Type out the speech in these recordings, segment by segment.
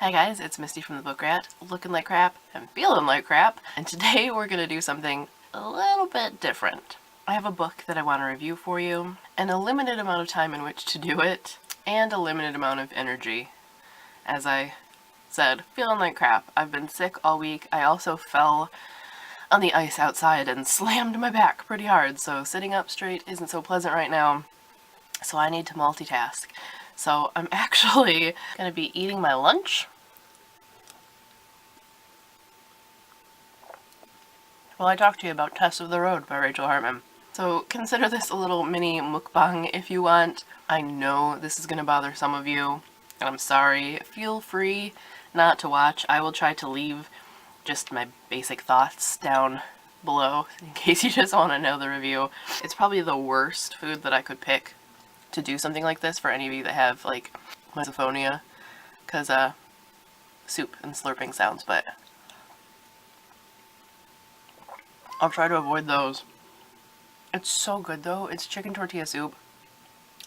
Hi guys, it's Misty from the Book Rat, looking like crap and feeling like crap, and today we're going to do something a little bit different. I have a book that I want to review for you, and a limited amount of time in which to do it, and a limited amount of energy. As I said, feeling like crap. I've been sick all week. I also fell on the ice outside and slammed my back pretty hard, so sitting up straight isn't so pleasant right now, so I need to multitask. So I'm actually going to be eating my lunch while I talk to you about TESS of the Road by Rachel Hartman. So consider this a little mini mukbang if you want. I know this is going to bother some of you, and I'm sorry. Feel free not to watch. I will try to leave just my basic thoughts down below in case you just want to know the review. It's probably the worst food that I could pick to do something like this for any of you that have, like, misophonia, because, soup and slurping sounds, but I'll try to avoid those. It's so good, though. It's chicken tortilla soup.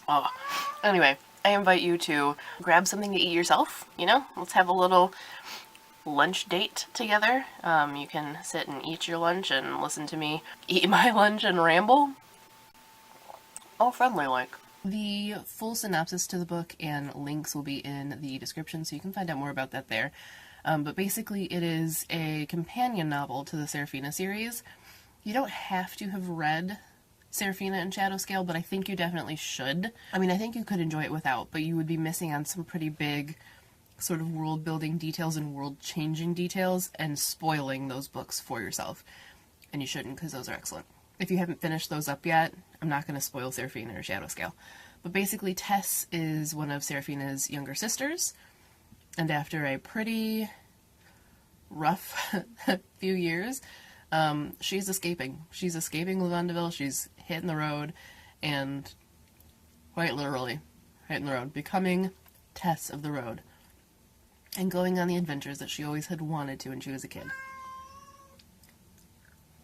Oh. Anyway, I invite you to grab something to eat yourself, you know? Let's have a little lunch date together. You can sit and eat your lunch and listen to me eat my lunch and ramble. Oh, friendly-like. The full synopsis to the book and links will be in the description, so you can find out more about that there. But basically it is a companion novel to the Serafina series. You don't have to have read Serafina and Shadowscale, but I think you definitely should. I mean, I think you could enjoy it without, but you would be missing on some pretty big sort of world-building details and world-changing details and spoiling those books for yourself. And you shouldn't, because those are excellent. If you haven't finished those up yet, I'm not going to spoil Serafina or Shadowscale. But basically, Tess is one of Serafina's younger sisters, and after a pretty rough few years, she's escaping. She's escaping Levandeville, she's hitting the road, and quite literally hitting the road, becoming Tess of the Road, and going on the adventures that she always had wanted to when she was a kid.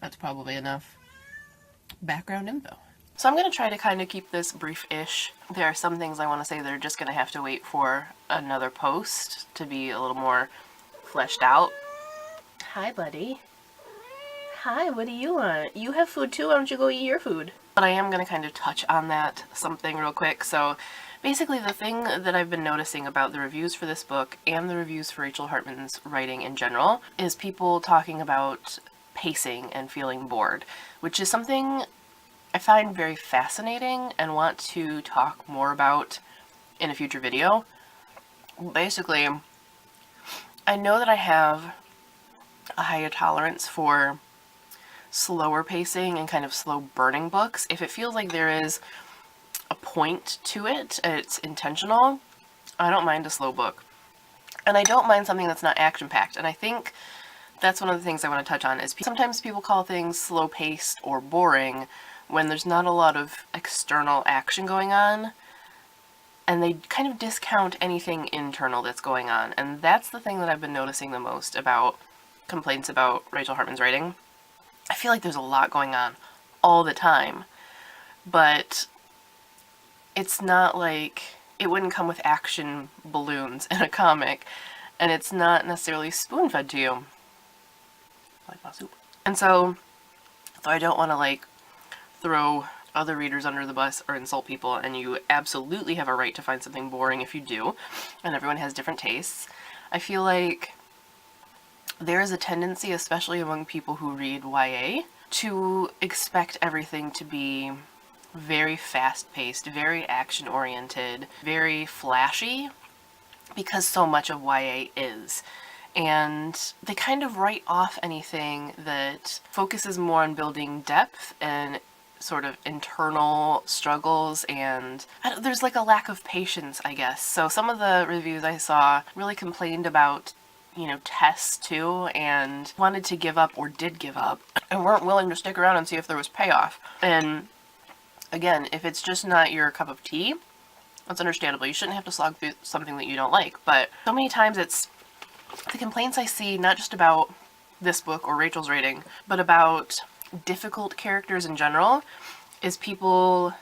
That's probably enough background info. So I'm going to try to kind of keep this brief-ish. There are some things I want to say that are just going to have to wait for another post to be a little more fleshed out. Hi, buddy. Hi, what do you want? You have food too, why don't you go eat your food? But I am going to kind of touch on that something real quick. So basically the thing that I've been noticing about the reviews for this book and the reviews for Rachel Hartman's writing in general is people talking about pacing and feeling bored, which is something I find very fascinating and want to talk more about in a future video. Basically, I know that I have a higher tolerance for slower pacing and kind of slow burning books. If it feels like there is a point to it, it's intentional, I don't mind a slow book. And I don't mind something that's not action-packed, and I think that's one of the things I want to touch on, is sometimes people call things slow-paced or boring when there's not a lot of external action going on, and they kind of discount anything internal that's going on. And that's the thing that I've been noticing the most about complaints about Rachel Hartman's writing. I feel like there's a lot going on all the time, but it's not like it wouldn't come with action balloons in a comic, and it's not necessarily spoon-fed to you. Like my soup. And so, though I don't want to, like, throw other readers under the bus or insult people, and you absolutely have a right to find something boring if you do, and everyone has different tastes, I feel like there is a tendency, especially among people who read YA, to expect everything to be very fast-paced, very action-oriented, very flashy, because so much of YA is. And they kind of write off anything that focuses more on building depth and sort of internal struggles, and there's like a lack of patience, I guess. So some of the reviews I saw really complained about, you know, Tess too, and wanted to give up or did give up, and weren't willing to stick around and see if there was payoff. And again, if it's just not your cup of tea, that's understandable. You shouldn't have to slog through something that you don't like. But so many times it's the complaints I see, not just about this book or Rachel's writing, but about difficult characters in general, is people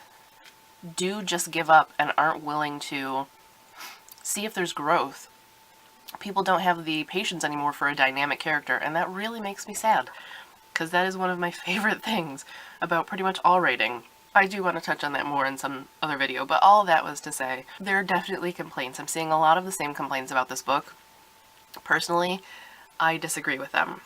do just give up and aren't willing to see if there's growth. people don't have the patience anymore for a dynamic character, and that really makes me sad, because that is one of my favorite things about pretty much all writing. I do want to touch on that more in some other video, but all that was to say, there are definitely complaints. I'm seeing a lot of the same complaints about this book. Personally, I disagree with them.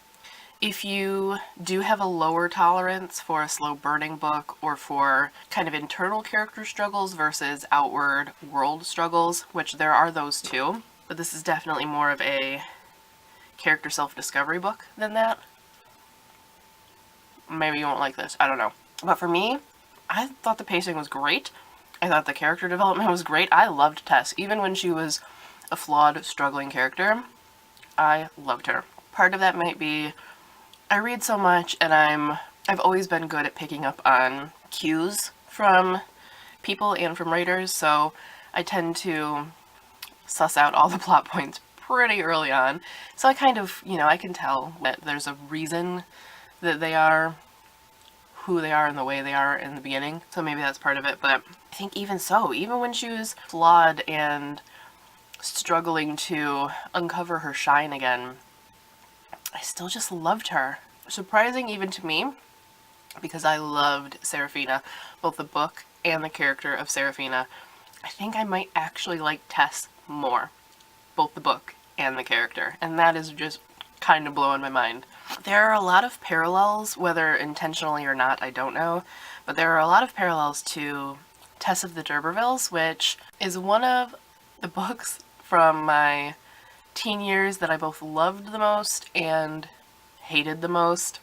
If you do have a lower tolerance for a slow burning book, or for kind of internal character struggles versus outward world struggles, which there are those too, but this is definitely more of a character self-discovery book than that. Maybe you won't like this, I don't know. But for me, I thought the pacing was great. I thought the character development was great. I loved Tess. Even when she was a flawed, struggling character, I loved her. Part of that might be I read so much, and I've always been good at picking up on cues from people and from writers, so I tend to suss out all the plot points pretty early on. So I kind of, I can tell that there's a reason that they are who they are and the way they are in the beginning, so maybe that's part of it. But I think even so, even when she was flawed and struggling to uncover her shine again, I still just loved her. Surprising even to me, because I loved Serafina, both the book and the character of Serafina. I think I might actually like Tess more, both the book and the character, and that is just kind of blowing my mind. There are a lot of parallels, whether intentionally or not, I don't know, but there are a lot of parallels to TESS of the D'Urbervilles, which is one of the books from my teen years that I both loved the most and hated the most,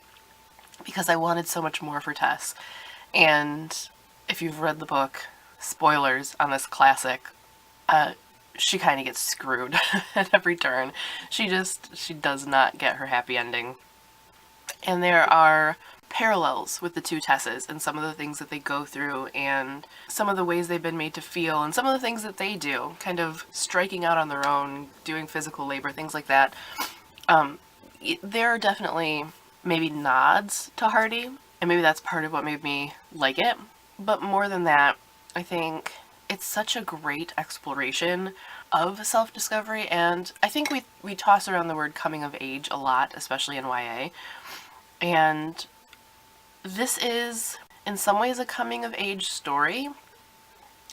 because I wanted so much more for Tess. And if you've read the book, spoilers on this classic, she kind of gets screwed at every turn. She does not get her happy ending. And there are parallels with the two Tesses and some of the things that they go through and some of the ways they've been made to feel and some of the things that they do, kind of striking out on their own, doing physical labor, things like that. There are definitely maybe nods to Hardy, and maybe that's part of what made me like it. But more than that, I think it's such a great exploration of self-discovery, and I think we toss around the word coming of age a lot, especially in YA. And this is, in some ways, a coming of age story,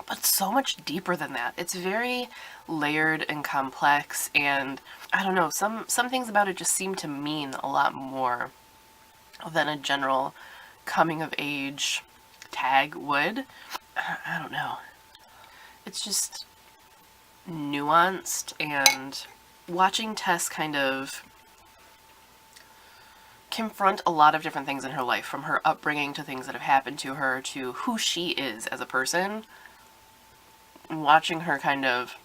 but so much deeper than that. It's very layered and complex, and I don't know, some things about it just seem to mean a lot more than a general coming of age tag would. I don't know. It's just nuanced, and watching Tess kind of confront a lot of different things in her life, from her upbringing to things that have happened to her to who she is as a person, watching her kind of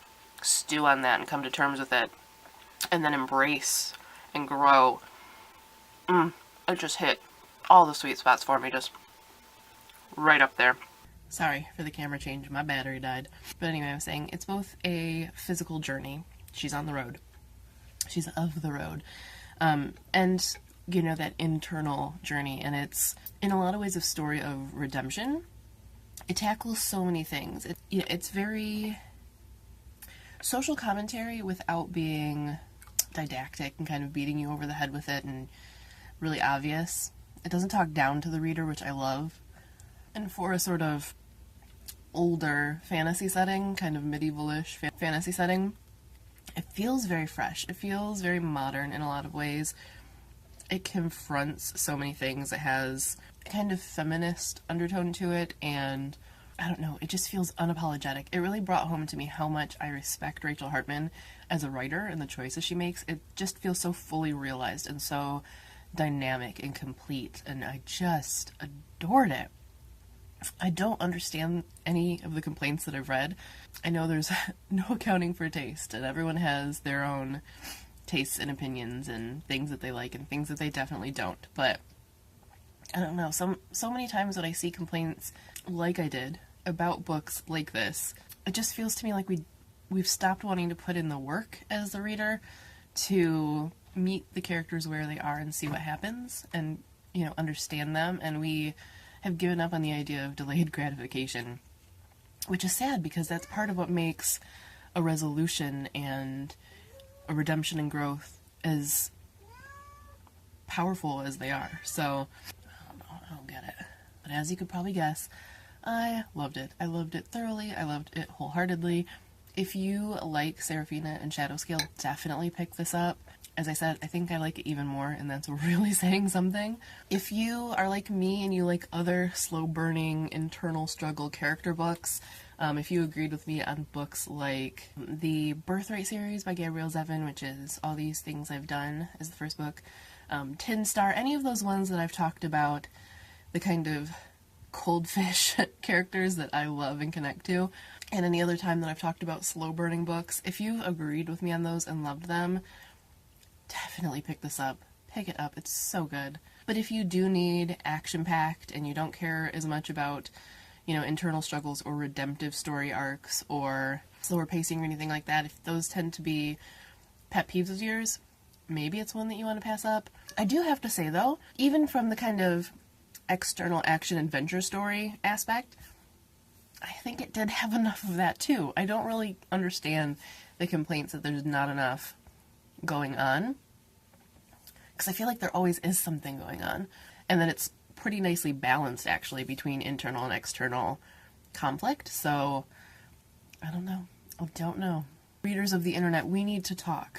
stew on that and come to terms with it and then embrace and grow, it just hit all the sweet spots for me, just right up there. Sorry for the camera change, my battery died. But anyway, I'm saying it's both a physical journey. She's on the road. She's of the road. And, that internal journey. And it's, in a lot of ways, a story of redemption. It tackles so many things. It's very social commentary without being didactic and kind of beating you over the head with it and really obvious. It doesn't talk down to the reader, which I love. And for a sort of older fantasy setting, kind of medieval-ish fantasy setting, it feels very fresh. It feels very modern in a lot of ways. It confronts so many things. It has a kind of feminist undertone to it, and I don't know, it just feels unapologetic. It really brought home to me how much I respect Rachel Hartman as a writer and the choices she makes. It just feels so fully realized and so dynamic and complete, and I just adored it. I don't understand any of the complaints that I've read. I know there's no accounting for taste, and everyone has their own tastes and opinions and things that they like and things that they definitely don't, but I don't know, so many times when I see complaints like I did about books like this, it just feels to me like we've stopped wanting to put in the work as the reader to meet the characters where they are and see what happens and, understand them, and we have given up on the idea of delayed gratification, which is sad because that's part of what makes a resolution and a redemption and growth as powerful as they are. So, I don't know, I don't get it. But as you could probably guess, I loved it. I loved it thoroughly. I loved it wholeheartedly. If you like Seraphina and Shadowscale, definitely pick this up. As I said, I think I like it even more, and that's really saying something. If you are like me and you like other slow-burning, internal struggle character books, if you agreed with me on books like the Birthright series by Gabrielle Zevin, which is All These Things I've Done, is the first book, Tin Star, any of those ones that I've talked about, the kind of cold fish characters that I love and connect to, and any other time that I've talked about slow-burning books, if you agreed with me on those and loved them, definitely pick this up. Pick it up. It's so good. But if you do need action-packed and you don't care as much about, you know, internal struggles or redemptive story arcs or slower pacing or anything like that, if those tend to be pet peeves of yours, maybe it's one that you want to pass up. I do have to say, though, even from the kind of external action adventure story aspect, I think it did have enough of that, too. I don't really understand the complaints that there's not enough going on, because I feel like there always is something going on, and that it's pretty nicely balanced actually between internal and external conflict. So I don't know. Readers of the internet, we need to talk.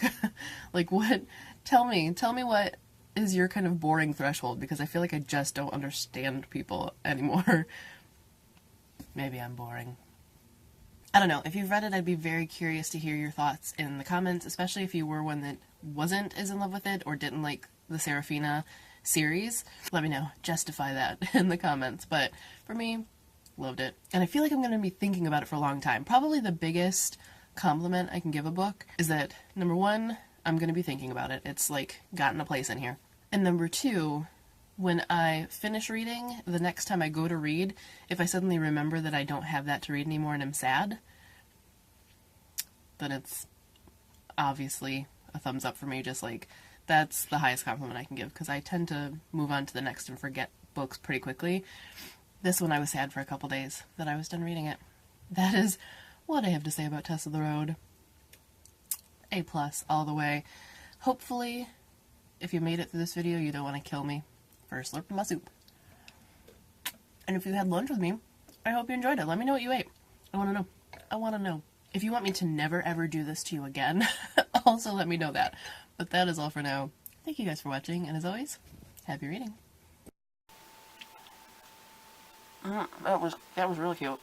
Like, what? Tell me what is your kind of boring threshold, because I feel like I just don't understand people anymore. Maybe I'm boring. I don't know. If you've read it, I'd be very curious to hear your thoughts in the comments, especially if you were one that wasn't as in love with it or didn't like the Seraphina series. Let me know. Justify that in the comments. But for me, loved it. And I feel like I'm going to be thinking about it for a long time. Probably the biggest compliment I can give a book is that, number one, I'm going to be thinking about it. It's like gotten a place in here. And number two, when I finish reading, the next time I go to read, if I suddenly remember that I don't have that to read anymore and I'm sad, then it's obviously a thumbs up for me. Just like, that's the highest compliment I can give, because I tend to move on to the next and forget books pretty quickly. This one I was sad for a couple days that I was done reading it. That is what I have to say about TESS of the Road. A+ all the way. Hopefully, if you made it through this video, you don't want to kill me for slurping my soup. And if you had lunch with me, I hope you enjoyed it. Let me know what you ate. I want to know. I want to know. If you want me to never ever do this to you again, also let me know that. But that is all for now. Thank you guys for watching, and as always, happy reading. That was really cute.